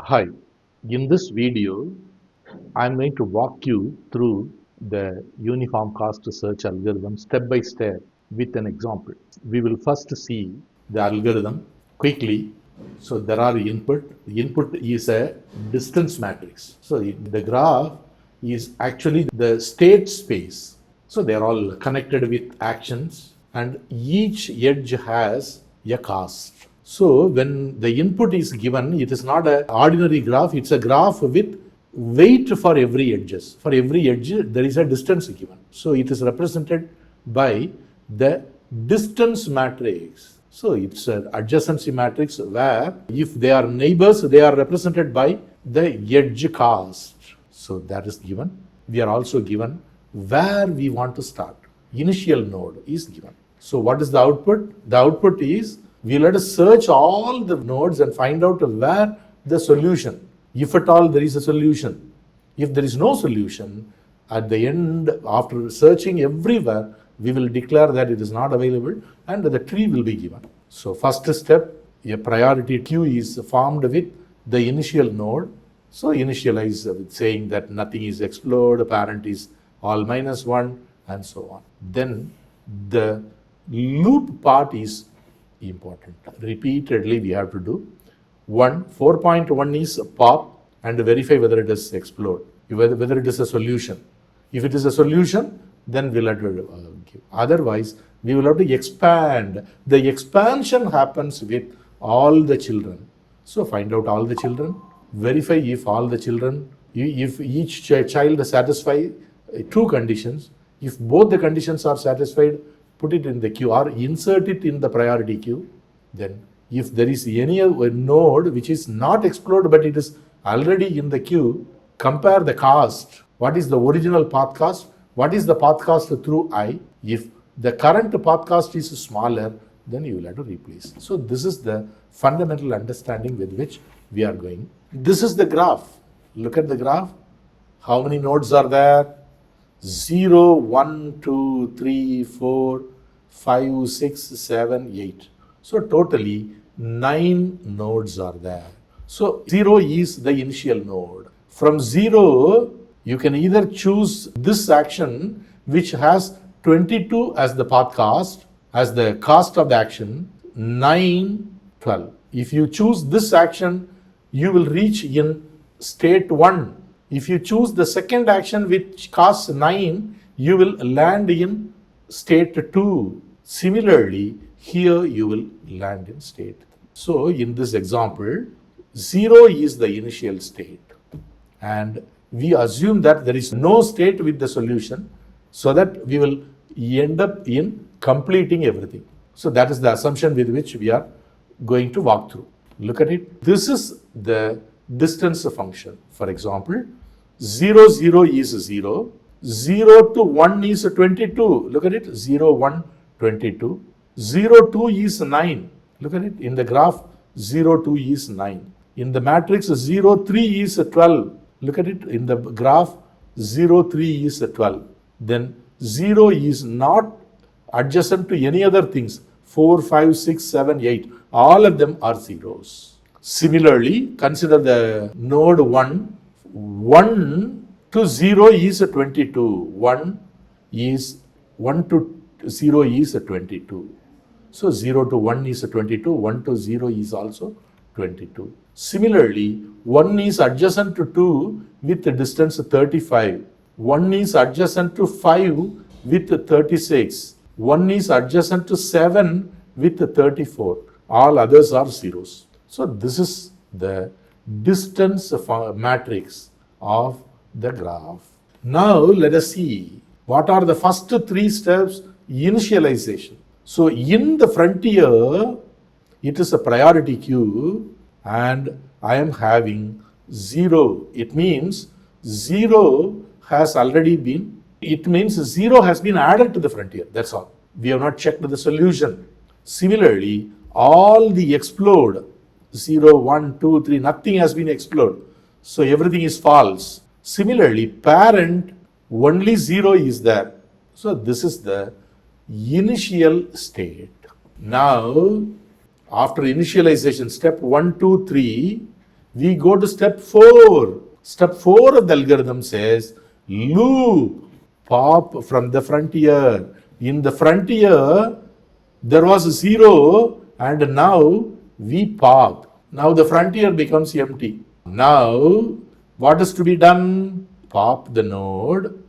Hi, in this video, I'm going to walk you through the uniform cost search algorithm step by step with an example. We will first see the algorithm quickly. So there are input. The input is a distance matrix. So the graph is actually the state space. So they are all connected with actions and each edge has a cost. So when the input is given, it is not an ordinary graph, it's a graph with weight for every edges. For every edge, there is a distance given. So it is represented by the distance matrix. So it's an adjacency matrix where if they are neighbors, they are represented by the edge cost. So that is given. We are also given where we want to start. Initial node is given. So what is the output? The output is we let us search all the nodes and find out where the solution, if at all there is a solution. If there is no solution, at the end, after searching everywhere, we will declare that it is not available and the tree will be given. So first step, a priority queue is formed with the initial node. So initialize with saying that nothing is explored, parent is all -1 and so on. Then the loop part is important. Repeatedly we have to do. 4.1 is pop and verify whether it is explored, whether it is a solution. If it is a solution, then we'll have to give. Otherwise, we will have to expand. The expansion happens with all the children. So find out all the children, verify if all the children, if each child satisfies two conditions. If both the conditions are satisfied, put it in the queue or insert it in the priority queue. Then if there is any node which is not explored but it is already in the queue, compare the cost. What is the original path cost? What is the path cost through I? If the current path cost is smaller, then you will have to replace. So this is the fundamental understanding with which we are going. This is the graph. Look at the graph. How many nodes are there? 0, 1, 2, 3, 4, 5, 6, 7, 8. So totally 9 nodes are there. So 0 is the initial node. From 0, you can either choose this action which has 22 as the path cost, as the cost of the action, 9, 12. If you choose this action, you will reach in state 1. If you choose the second action which costs 9, you will land in state 2. Similarly, here you will land in state. So in this example, 0 is the initial state. And we assume that there is no state with the solution so that we will end up in completing everything. So that is the assumption with which we are going to walk through. Look at it. This is the distance function. For example, 0, 0 is 0. 0 to 1 is 22. Look at it. 0, 1, 22. 0, 2 is 9. Look at it. In the graph, 0, 2 is 9. In the matrix, 0, 3 is 12. Look at it. In the graph, 0, 3 is 12. Then 0 is not adjacent to any other things. 4, 5, 6, 7, 8. All of them are zeros. Similarly, consider the node 1. 1 to 0 is 22. 1 to 0 is 22. So 0 to 1 is 22. 1 to 0 is also 22. Similarly, 1 is adjacent to 2 with the distance 35. 1 is adjacent to 5 with 36. 1 is adjacent to 7 with 34. All others are zeros. So this is the distance matrix of the graph. Now let us see what are the first 3 steps. Initialization. So in the frontier, it is a priority queue and I am having 0. It means 0 has already been, it means 0 has been added to the frontier. That's all. We have not checked the solution. Similarly, all the explode, 0, 1, 2, 3, nothing has been explored. So everything is false. Similarly, parent, only 0 is there. So this is the initial state. Now, after initialization, step 1, 2, 3, We go to step 4. Step 4 of the algorithm says loop, pop from the frontier. In the frontier, there was 0 and now we pop. Now the frontier becomes empty. Now, what is to be done? Pop the node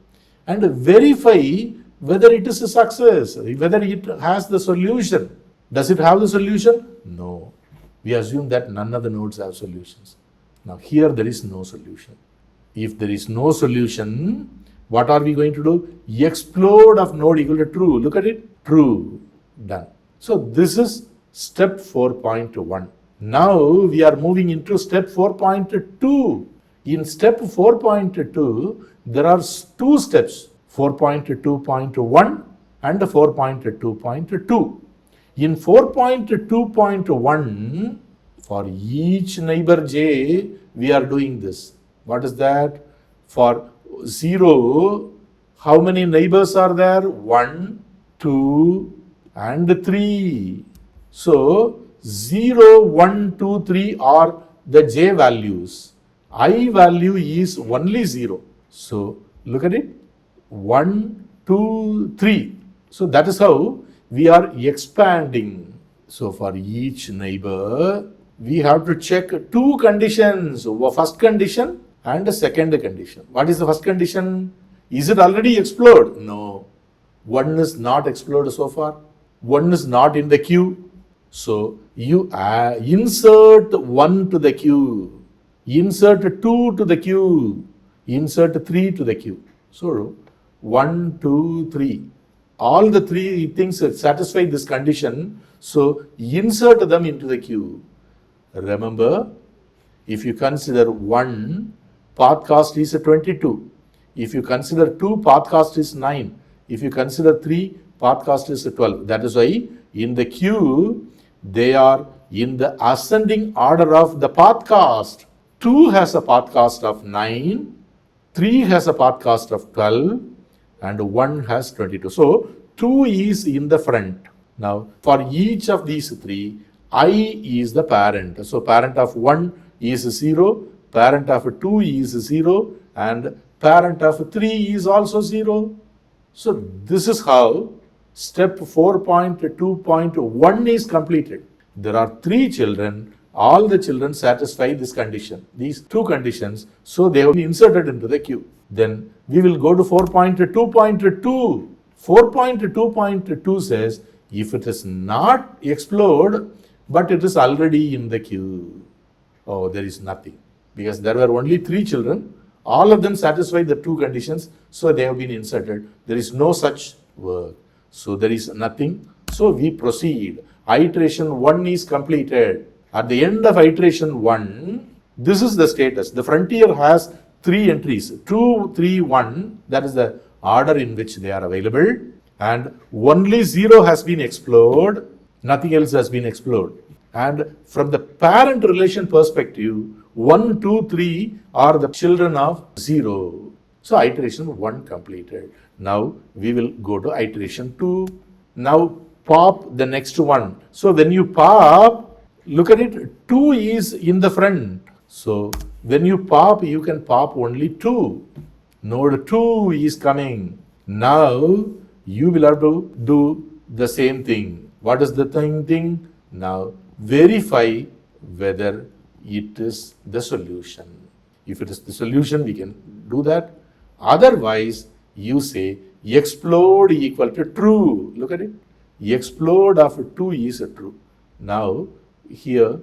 and verify whether it is a success, whether it has the solution. Does it have the solution? No. We assume that none of the nodes have solutions. Now here there is no solution. If there is no solution, what are we going to do? Explode of node equal to true. Look at it. True. Done. So this is step 4.1. Now we are moving into step 4.2. In step 4.2, there are two steps, 4.2.1 and 4.2.2. In 4.2.1, for each neighbor j, we are doing this. What is that? For 0, how many neighbors are there? 1, 2, and 3. So 0, 1, 2, 3 are the j values. I value is only 0. So look at it. 1, 2, 3. So that is how we are expanding. So for each neighbor, we have to check two conditions. First condition and the second condition. What is the first condition? Is it already explored? No. One is not explored so far. One is not in the queue. So you insert 1 to the queue. Insert 2 to the queue. Insert 3 to the queue. So 1, 2, 3. All the three things satisfy this condition. So insert them into the queue. Remember, if you consider 1, path cost is 22. If you consider 2, path cost is 9. If you consider 3, path cost is 12. That is why in the queue, they are in the ascending order of the path cost. 2 has a path cost of 9, 3 has a path cost of 12, and 1 has 22. So 2 is in the front. Now for each of these 3, I is the parent. So parent of 1 is 0, parent of 2 is 0, and parent of 3 is also 0. So this is how step 4.2.1 is completed. There are 3 children. All the children satisfy this condition, these two conditions, so they will be inserted into the queue. Then we will go to 4.2.2. 4.2.2 says, if it is not explored, but it is already in the queue, oh, there is nothing. Because there were only 3 children, all of them satisfy the two conditions, so they have been inserted. There is no such work. So there is nothing. So we proceed. Iteration 1 is completed. At the end of iteration 1, this is the status. The frontier has 3 entries, 2, 3, 1. That is the order in which they are available. And only 0 has been explored. Nothing else has been explored. And from the parent relation perspective, 1, 2, 3 are the children of 0. So iteration 1 completed. Now we will go to iteration 2. Now pop the next one. So when you pop, look at it, 2 is in the front. So when you pop, you can pop only 2. Node 2 is coming. Now you will have to do the same thing. What is the thing? Now verify whether it is the solution. If it is the solution, we can do that. Otherwise, you say explode equal to true. Look at it. Explode of 2 is true. Now here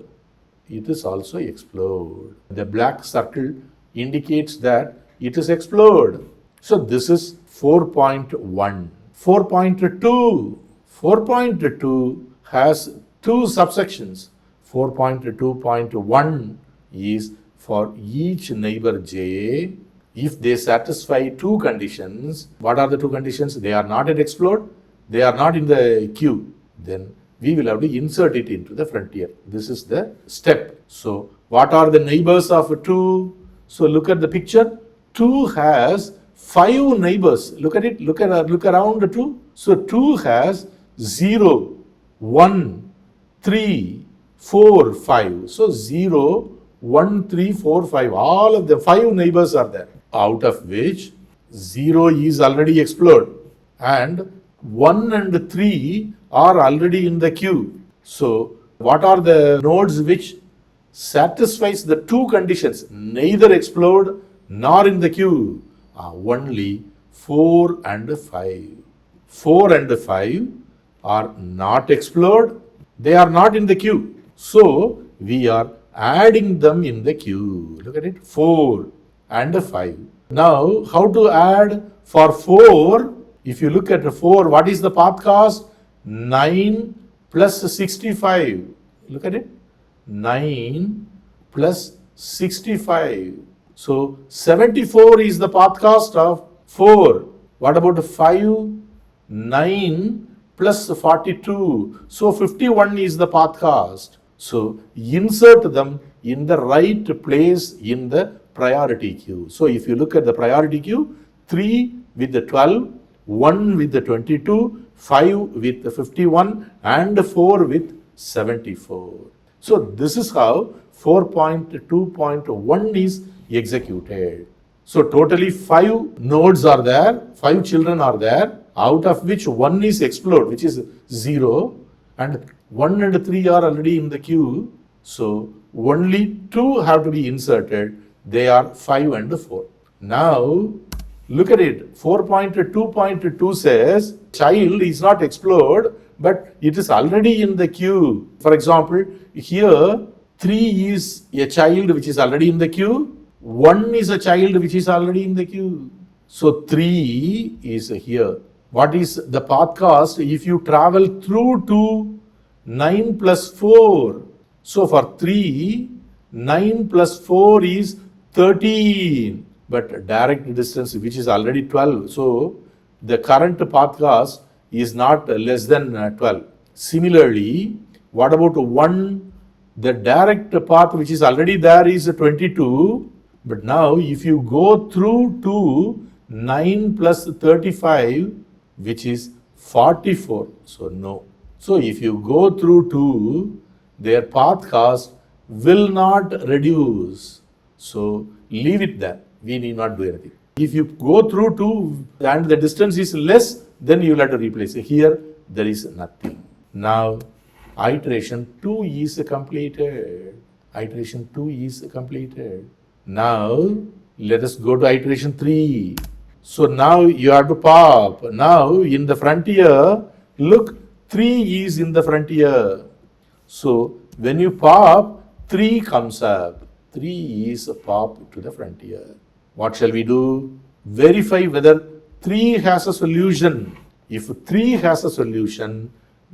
it is also explode. The black circle indicates that it is explode. So this is 4.1. 4.2. 4.2 has 2 subsections. 4.2.1 is for each neighbor j. If they satisfy 2 conditions, what are the 2 conditions? They are not at explode, they are not in the queue. Then we will have to insert it into the frontier. This is the step. So what are the neighbors of 2? So look at the picture. 2 has 5 neighbors. Look at it. Look around 2. So 2 has 0, 1, 3, 4, 5. So 0, 1, 3, 4, 5. All of the 5 neighbors are there, out of which 0 is already explored and 1 and 3 are already in the queue. So what are the nodes which satisfies the two conditions, neither explored nor in the queue? Only 4 and 5. 4 and 5 are not explored, they are not in the queue. So we are adding them in the queue. Look at it, 4 and 5. Now, how to add for 4? If you look at 4, what is the path cost? 9 plus 65. Look at it, 9 plus 65. So 74 is the path cost of 4. What about 5? 9 plus 42. So 51 is the path cost. So insert them in the right place in the priority queue. So if you look at the priority queue, 3 with the 12, 1 with the 22, 5 with the 51 and 4 with 74. So this is how 4.2.1 is executed. So totally 5 nodes are there, 5 children are there, out of which 1 is explored, which is 0, and 1 and 3 are already in the queue. So only 2 have to be inserted. They are 5 and 4. Now look at it. 4.2.2 says child is not explored, but it is already in the queue. For example, here 3 is a child which is already in the queue. 1 is a child which is already in the queue. So 3 is here. What is the path cost if you travel through to 9 plus 4? So for 3, 9 plus 4 is 13. But direct distance which is already 12. So the current path cost is not less than 12. Similarly, what about 1? The direct path which is already there is 22. But now if you go through to 9 plus 35, which is 44. So no. So if you go through 2, their path cost will not reduce. So leave it there. We need not do anything. If you go through 2 and the distance is less, then you will have to replace it. Here, there is nothing. Now, iteration 2 is completed. Iteration 2 is completed. Now, let us go to iteration 3. So now you have to pop. Now, in the frontier, look, 3 is in the frontier. So, when you pop, 3 comes up. 3 is popped to the frontier. What shall we do? Verify whether 3 has a solution. If 3 has a solution,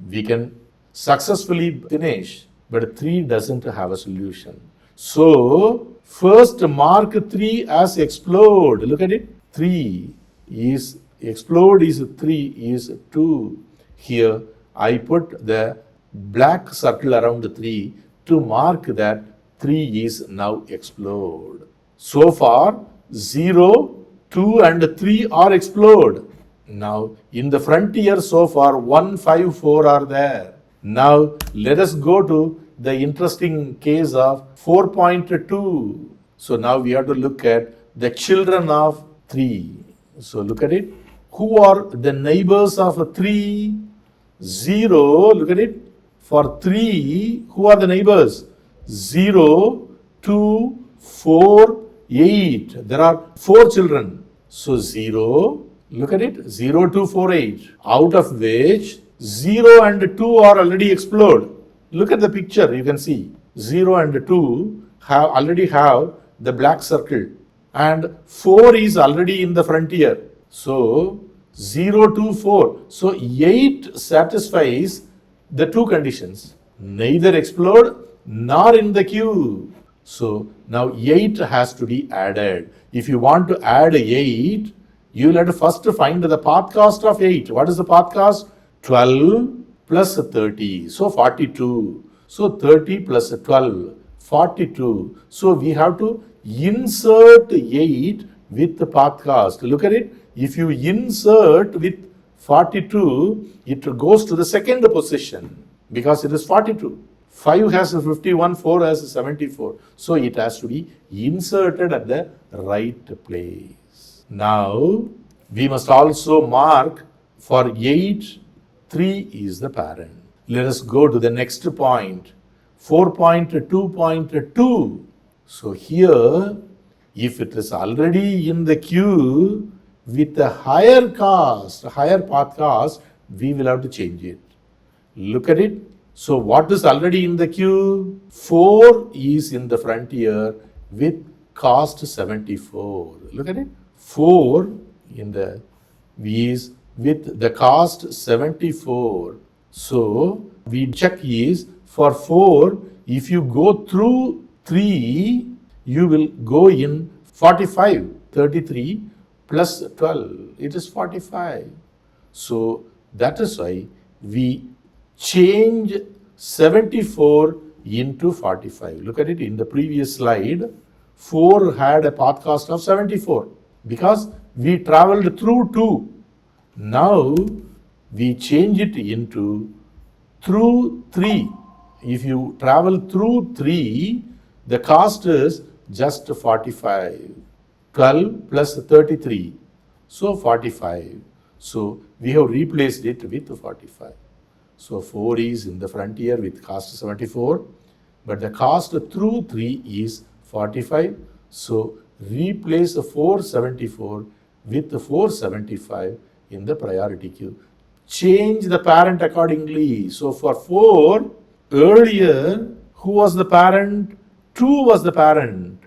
we can successfully finish. But 3 doesn't have a solution. So, first mark 3 as explode. Look at it. 3 is explode is 3 is 2. Here I put the black circle around 3 to mark that 3 is now explode. So far 0, 2 and 3 are explored. Now in the frontier so far 1, 5, 4 are there. Now let us go to the interesting case of 4.2. So now we have to look at the children of 3. So look at it. Who are the neighbors of 3? 0. Look at it. For 3, who are the neighbors? 0, 2, 4, 8. There are 4 children. So 0, look at it. 0, 2, 4, 8. Out of which 0 and 2 are already explored. Look at the picture. You can see 0 and 2 already have the black circle. And 4 is already in the frontier. So 0, 2, 4. So 8 satisfies the two conditions. Neither explored nor in the queue. So now 8 has to be added. If you want to add 8, you will have to first find the path cost of 8. What is the path cost? 12 plus 30. So 42. So 30 plus 12. 42. So we have to insert 8 with the path cost. Look at it. If you insert with 42, it goes to the second position because it is 42. 5 has a 51, 4 has a 74. So it has to be inserted at the right place. Now, we must also mark for 8, 3 is the parent. Let us go to the next point. 4.2.2. So here, if it is already in the queue with a higher path cost, we will have to change it. Look at it. So what is already in the queue? 4 is in the frontier with cost 74. Look at it. 4 in the is with the cost 74. So we check is for 4, if you go through 3, you will go in 45, 33 plus 12. It is 45. So that is why we change 74 into 45. Look at it in the previous slide. 4 had a path cost of 74 because we traveled through 2. Now we change it into through 3. If you travel through 3, the cost is just 45. 12 plus 33. So 45. So we have replaced it with 45. So 4 is in the frontier with cost 74, but the cost through 3 is 45. So replace the 474 with the 475 in the priority queue. Change the parent accordingly. So for 4, earlier, who was the parent? 2 was the parent.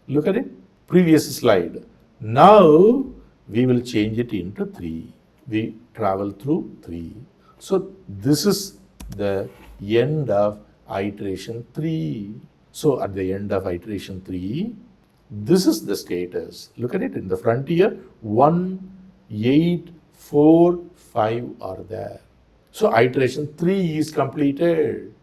Look at it. Previous slide. Now we will change it into 3. We travel through 3. So this is the end of iteration 3. So at the end of iteration 3, this is the status. Look at it in the frontier. 1, 8, 4, 5 are there. So iteration 3 is completed.